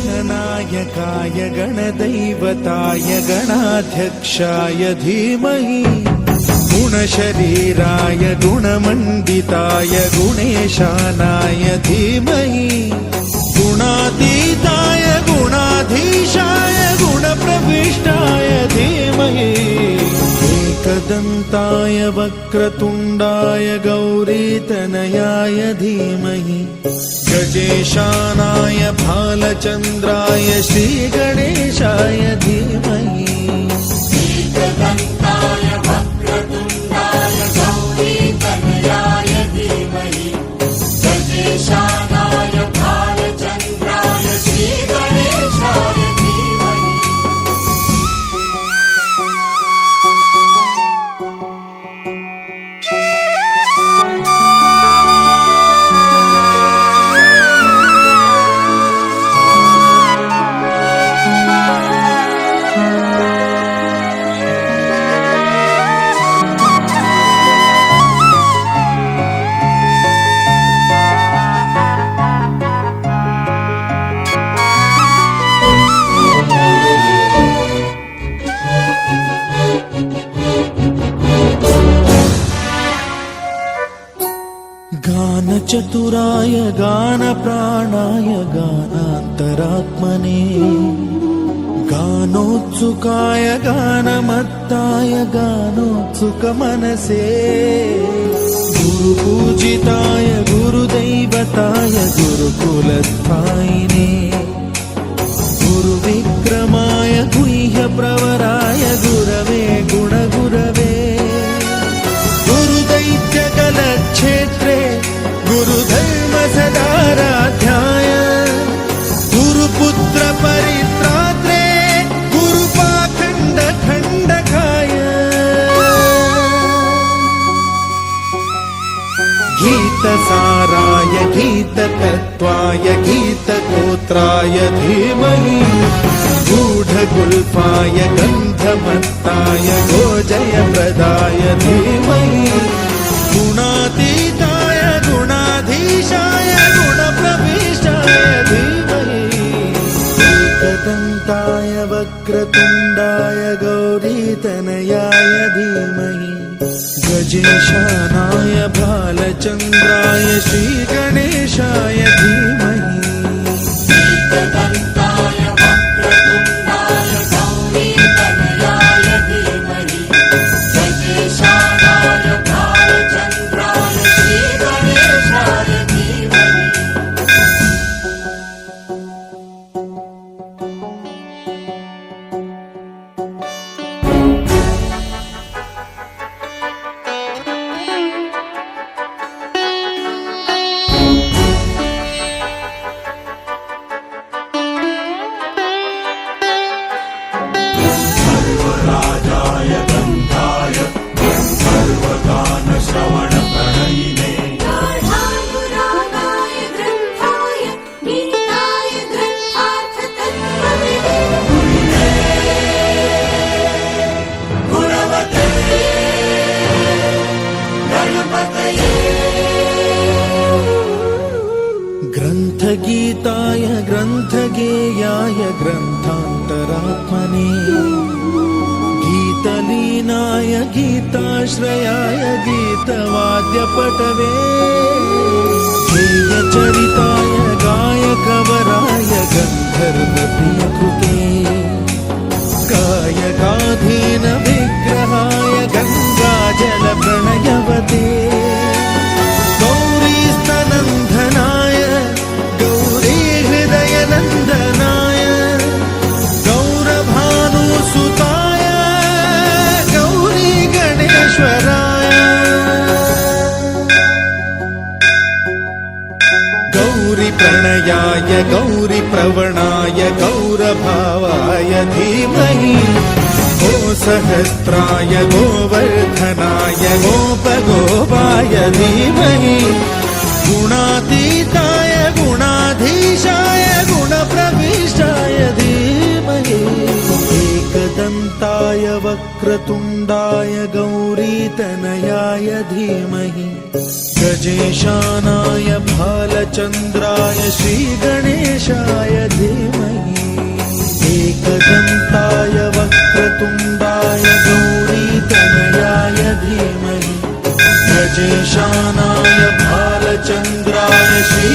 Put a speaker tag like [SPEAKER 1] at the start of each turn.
[SPEAKER 1] गणनायकाय गणदैवताय गणाध्यक्षाय धीमहि गुणशरीराय गुणमण्डिताय गुणेशानाय धीमहि गुणातीताय गुणाधीशाय गुणप्रविष्टाय धीमहि एकदन्ताय वक्रतुण्डाय गौरीतनयाय धीमहि गजेशानाय भालचन्द्राय श्रीगणेशाय धीमहि
[SPEAKER 2] एकदन्ताय वक्रतुण्डाय गौरीतनयाय धीमहि गजेशानाय भालचन्द्राय श्रीगणेशाय धीमहि
[SPEAKER 1] गानचतुराय गानप्राणाय गानान्तरात्मने गानोत्सुकाय गानमत्ताय गानोत्सुकमनसे गुरुपूजिताय गुरुदैवताय गुरुकुलस्थायिने गुरुविक्रमाय गुह्यप्रवराय गुरवे गुणगुरवे गुरुदैत्यकलक्षेत्रे गुरुधर्मसदाराध्याय गुरुपुत्र परित्रात्रे गुरुपाखण्डखण्डकाय गीतसाराय गीततत्त्वाय गीतगोत्राय धीमहि गूढगुल्फाय गन्धमत्ताय गोजयप्रदाय धीमहि गुणातीताय गुणाधीशाय गुणप्रविष्टाय धीमहि एकदन्ताय वक्रतुण्डाय गौरीतनयाय धीमहि गजेशानाय भालचन्द्राय श्रीगणेशाय धीमहि
[SPEAKER 2] एकदन्ताय वक्रतुण्डाय गौरीतनयाय धीमहि गजेशानाय भालचन्द्राय श्रीगणेशाय धीमहि
[SPEAKER 3] सर्वराजाय गन्धाय सर्वगानश्रवणप्रणयिने
[SPEAKER 2] गाढानुरागाय ग्रन्थाय गीताय ग्रन्थार्थतत्त्वविदे गुणवते गणपतये
[SPEAKER 1] ग्रन्थगीताय ग्रन्थगेयाय ग्रन्थान्तरात्मने गीतलीनाय गीताश्रयाय गीतवाद्यपटवे गेयचरिताय गायकवराय गन्धर्वप्रियकृते गायकाधीन विग्रहाय गङ्गाजलप्रणयवते गौरीस्तनन्दनाय गौरीहृदयनन्दनाय गौरभानुसुताय गौरी गणेश्वराय गौरीप्रणयाय गौरीप्रवणाय गौरभावाय धीमहि गोसहस्राय गोवर्धनाय गोपगोपाय धीमहि गुणातीताय गुणाधीशाय गुणप्रविष्टाय धीमहि एकदन्ताय वक्रतुण्डाय गौरीतनयाय धीमहि गजेशानाय भालचन्द्राय श्रीगणेशाय धीमहि एकदन्ताय वक्रतुण्डाय गौरीतनयाय धीमहि गजेशानाय भालचन्द्राय श्री